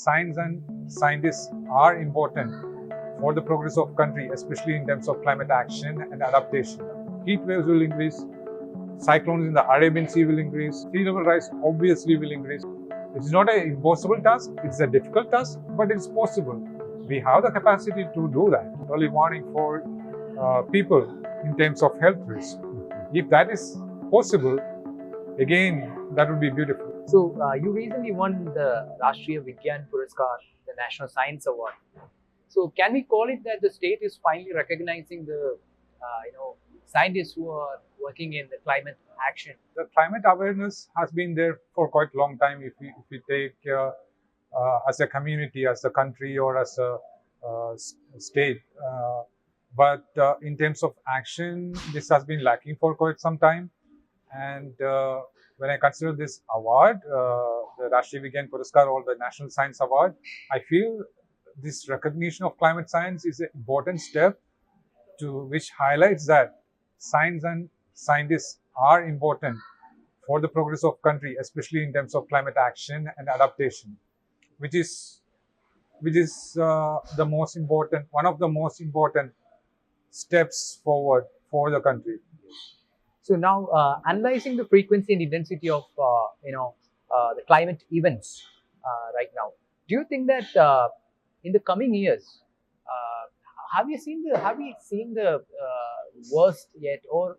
science and scientists are important for the progress of country, especially in terms of climate action and adaptation. Heat waves will increase, cyclones in the Arabian Sea will increase, sea level rise obviously will increase. It is not an impossible task, it's a difficult task, but it's possible. We have the capacity to do that. Early warning for people in terms of health risk. If that is possible, again, that would be beautiful. So you recently won the Rashtriya Vigyan Puraskar, the National Science Award. So can we call it that the state is finally recognizing the scientists who are working in the climate action? The climate awareness has been there for quite a long time. If we take as a community, as a country, or as a state, but in terms of action, this has been lacking for quite some time. And when I consider this award, the Rashtriya Vigyan Puraskar or the National Science Award, I feel this recognition of climate science is an important step to which highlights that science and scientists are important for the progress of country, especially in terms of climate action and adaptation, which is the most important, one of the most important steps forward for the country. So now, analyzing the frequency and intensity of the climate events right now, do you think that in the coming years, have we seen the worst yet, or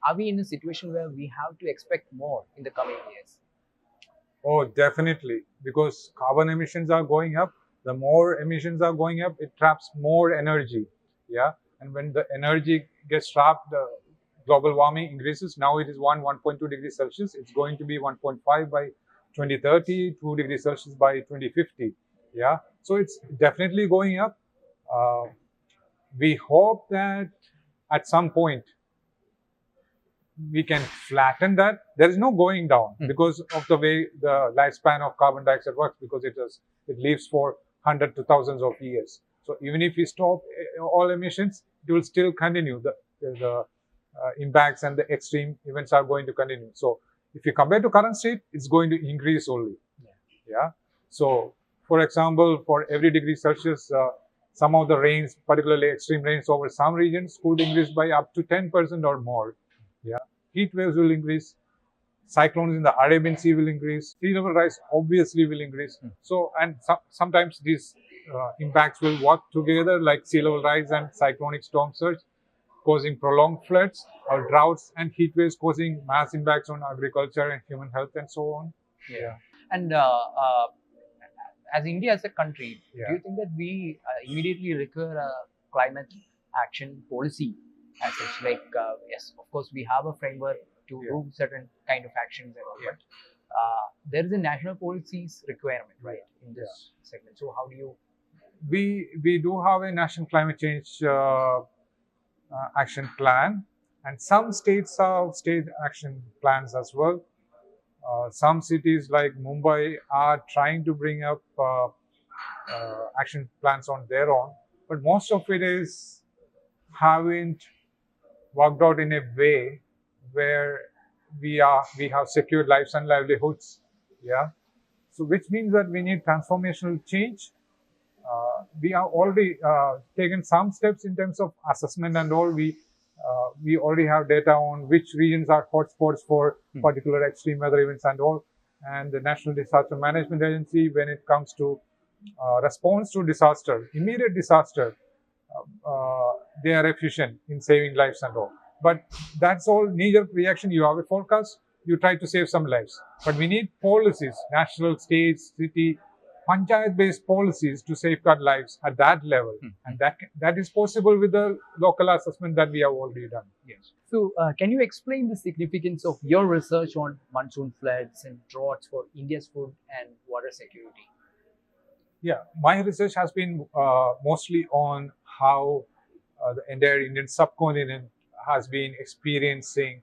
are we in a situation where we have to expect more in the coming years? Oh, definitely, because carbon emissions are going up. The more emissions are going up, it traps more energy. Yeah, and when the energy gets trapped, the global warming increases. Now it is 1.2 degrees Celsius. It's going to be 1.5 by 2030, 2 degrees Celsius by 2050. Yeah, so it's definitely going up. We hope that at some point we can flatten that. There is no going down because of the way the lifespan of carbon dioxide works, because it lives for hundreds to thousands of years. So even if we stop all emissions, it will still continue. The impacts and the extreme events are going to continue. So if you compare to current state, it's going to increase only. Yeah. So for example, for every degree Celsius, some of the rains, particularly extreme rains over some regions, could increase by up to 10% or more. Yeah. Heat waves will increase. Cyclones in the Arabian Sea will increase. Sea level rise obviously will increase. So, and sometimes these impacts will work together, like sea level rise and cyclonic storm surge, causing prolonged floods or droughts, and heat waves causing mass impacts on agriculture and human health and so on. Yeah. And as India as a country, do you think that we immediately require a climate action policy as such? Like, yes, of course, we have a framework to do certain kind of actions and all, but there is a national policies requirement, right, in this segment. So how do you? We do have a national climate change action plan, and some states have state action plans as well. Some cities like Mumbai are trying to bring up action plans on their own, but most of it haven't worked out in a way where we have secured lives and livelihoods. Yeah, so which means that we need transformational change. We have already taken some steps in terms of assessment and all. We already have data on which regions are hotspots for particular extreme weather events and all. And the National Disaster Management Agency, when it comes to response to disaster, immediate disaster, they are efficient in saving lives and all. But that's all knee-jerk reaction. You have a forecast, you try to save some lives. But we need policies, national, state, city, panchayat-based policies to safeguard lives at that level. And that is possible with the local assessment that we have already done. Yes. So can you explain the significance of your research on monsoon floods and droughts for India's food and water security? Yeah, my research has been mostly on how the entire Indian subcontinent has been experiencing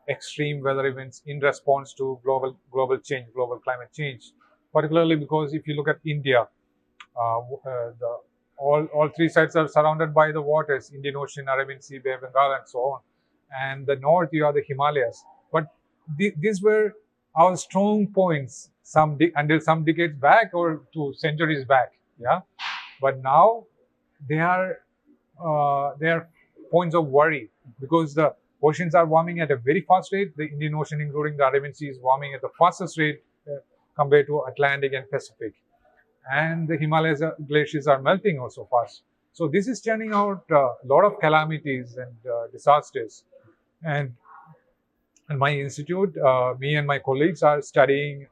extreme weather events in response to global climate change. Particularly because if you look at India, all three sides are surrounded by the waters: Indian Ocean, Arabian Sea, Bay of Bengal, and so on. And the north, you have the Himalayas. But these were our strong points until some decades back or to centuries back. Yeah, but now they are points of worry because the oceans are warming at a very fast rate. The Indian Ocean, including the Arabian Sea, is warming at the fastest rate compared to Atlantic and Pacific. And the Himalayas glaciers are melting also fast. So this is turning out a lot of calamities and disasters. And in my institute, me and my colleagues are studying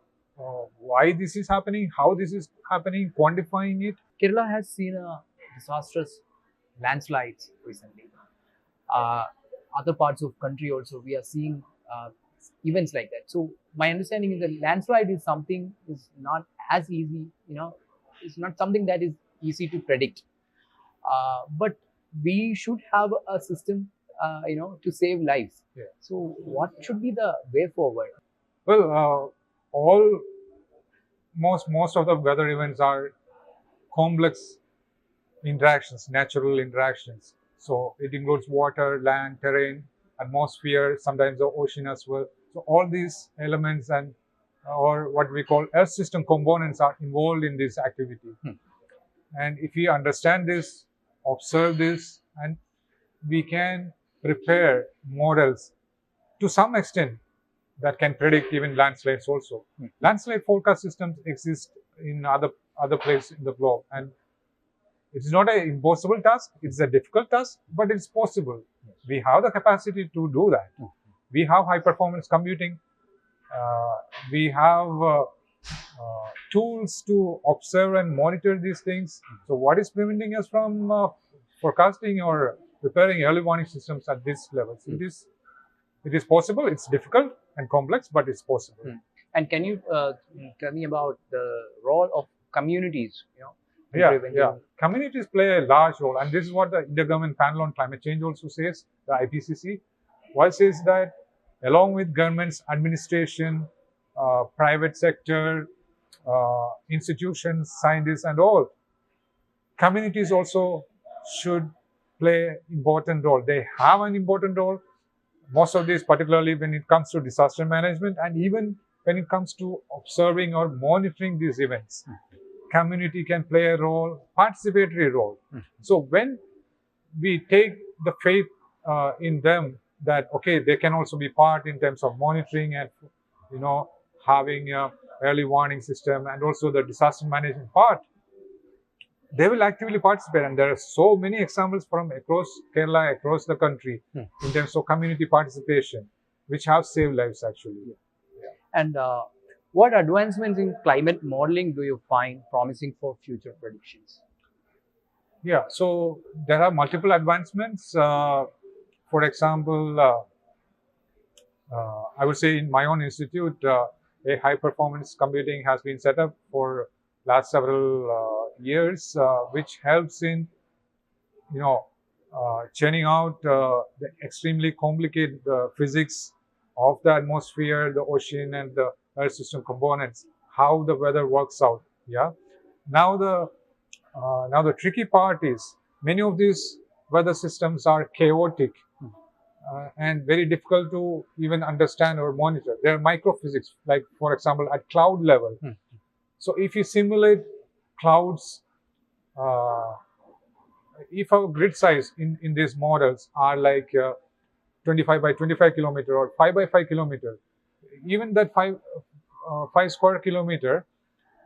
why this is happening, how this is happening, quantifying it. Kerala has seen a disastrous landslides recently. Uh, Other parts of country also we are seeing events like that. So my understanding is that landslide is something is not as easy. It's not something that is easy to predict. But we should have a system, to save lives. Yeah. So what should be the way forward? Well, most of the weather events are complex interactions, natural interactions. So it includes water, land, terrain, atmosphere, sometimes the ocean as well. So all these elements and or what we call earth system components are involved in this activity. And if we understand this, observe this, and we can prepare models to some extent that can predict even landslides also. Landslide forecast systems exist in other places in the globe, and it's not an impossible task. It's a difficult task, but it's possible. We have the capacity to do that. We have high performance computing. We have tools to observe and monitor these things. So what is preventing us from forecasting or preparing early warning systems at this level? So it is possible. It's difficult and complex, but it's possible. And can you tell me about the role of communities? Yeah. Communities play a large role, and this is what the Intergovernmental Panel on Climate Change also says, the IPCC. What says that along with governments, administration, private sector, institutions, scientists, and all, communities also should play important role. They have an important role. Most of these, particularly when it comes to disaster management, and even when it comes to observing or monitoring these events. Community can play a role, participatory role. So when we take the faith in them that, okay, they can also be part in terms of monitoring and, having a early warning system and also the disaster management part, they will actively participate. And there are so many examples from across Kerala, across the country, in terms of community participation, which have saved lives actually. And what advancements in climate modeling do you find promising for future predictions? Yeah, so there are multiple advancements. For example, I would say in my own institute, a high performance computing has been set up for last several years, which helps in, churning out the extremely complicated physics of the atmosphere, the ocean, and the earth system components, how the weather works out. Yeah. Now the tricky part is many of these weather systems are chaotic and very difficult to even understand or monitor. There are microphysics, like for example at cloud level. So if you simulate clouds, if our grid size in these models are like 25 by 25 kilometer or 5 by 5 kilometer, even that 5 square kilometer,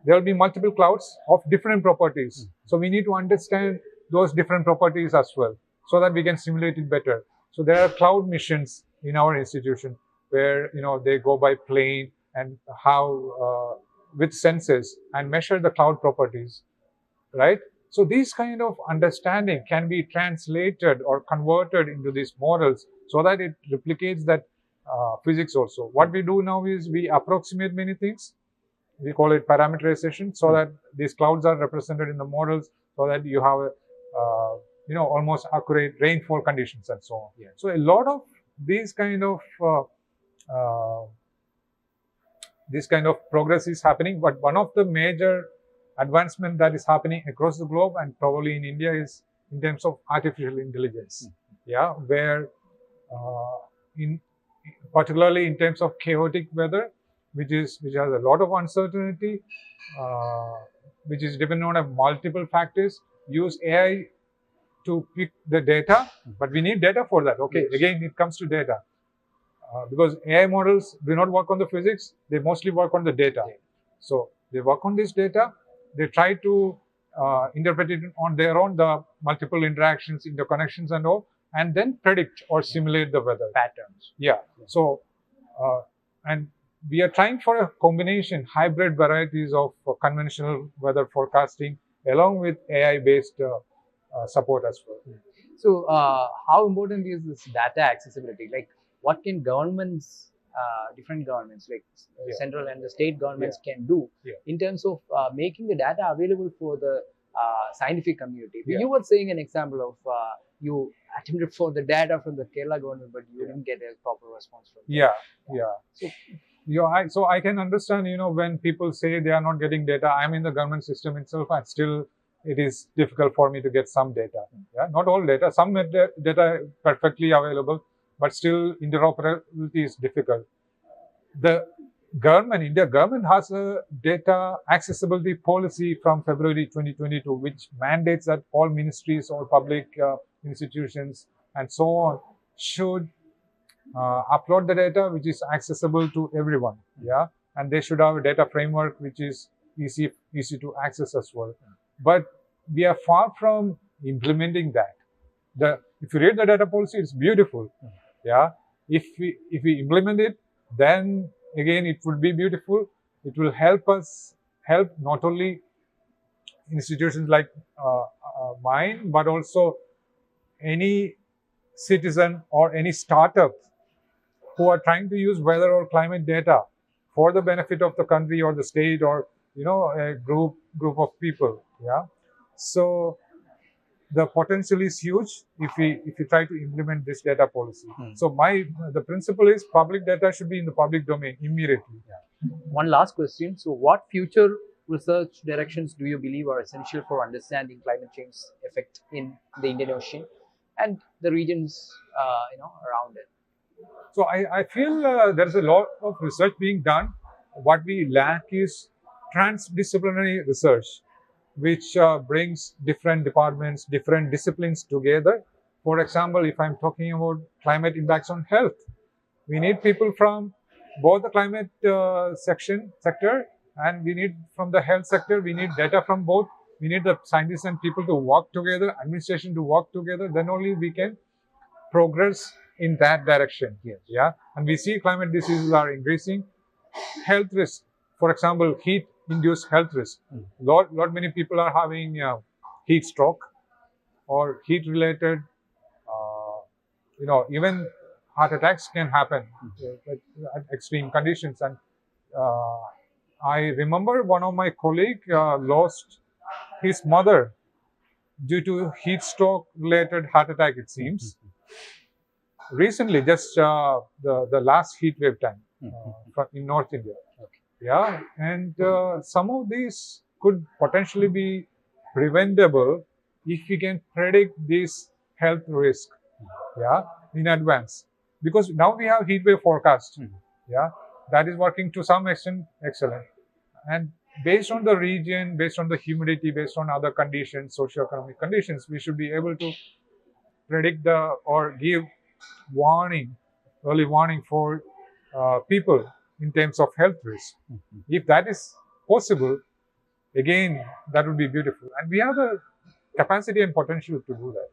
there will be multiple clouds of different properties. So we need to understand those different properties as well, so that we can simulate it better. So there are cloud missions in our institution where they go by plane and how with sensors and measure the cloud properties, right? So these kind of understanding can be translated or converted into these models so that it replicates that physics also. What we do now is we approximate many things. We call it parameterization, so that these clouds are represented in the models, so that you have almost accurate rainfall conditions and so on. Yeah. So a lot of these kind of progress is happening. But one of the major advancement that is happening across the globe and probably in India is in terms of artificial intelligence. Yeah, where particularly in terms of chaotic weather, which has a lot of uncertainty, which is dependent on multiple factors. Use AI to pick the data, but we need data for that. Okay, again, it comes to data. Because AI models do not work on the physics, they mostly work on the data. So they work on this data, they try to interpret it on their own, the multiple interactions, interconnections and all, and then predict or simulate the weather patterns. Yeah. So, and we are trying for a combination, hybrid varieties of conventional weather forecasting along with AI-based support as well. So, how important is this data accessibility? Like, what can governments, different governments, like central and the state governments, can do in terms of making the data available for the scientific community? You were saying an example of you attempted for the data from the Kerala government, but you didn't get a proper response from them. So I can understand, when people say they are not getting data. I'm in the government system itself, and still it is difficult for me to get some data. Not all data, some data perfectly available, but still interoperability is difficult. The government, India government has a data accessibility policy from February 2022, which mandates that all ministries or public institutions and so on should upload the data which is accessible to everyone. And they should have a data framework which is easy to access as well. But we are far from implementing that. If you read the data policy, it's beautiful. If we implement it, then again it would be beautiful. It will help not only institutions like mine, but also any citizen or any startup who are trying to use weather or climate data for the benefit of the country or the state or a group of people. So the potential is huge if we try to implement this data policy. So the principle is public data should be in the public domain immediately. One last question. So what future research directions do you believe are essential for understanding climate change effect in the Indian Ocean and the regions around it? So I feel there's a lot of research being done. What we lack is transdisciplinary research, which brings different departments, different disciplines together. For example, if I'm talking about climate impacts on health, we need people from both the climate sector, and we need from the health sector. We need data from both. We need the scientists and people to work together, administration to work together. Then only we can progress in that direction. And we see climate diseases are increasing. Health risk, for example, heat-induced health risk. Lot many people are having heat stroke or heat-related, even heart attacks can happen at extreme conditions. And I remember one of my colleagues lost his mother due to heat stroke-related heart attack, it seems. Recently, just the last heat wave time in North India. And some of these could potentially be preventable if we can predict this health risk in advance. Because now we have heat wave forecast. That is working to some extent excellent. And based on the region, based on the humidity, based on other conditions, socioeconomic conditions, we should be able to predict or give early warning for people in terms of health risk. If that is possible, again, that would be beautiful. And we have the capacity and potential to do that.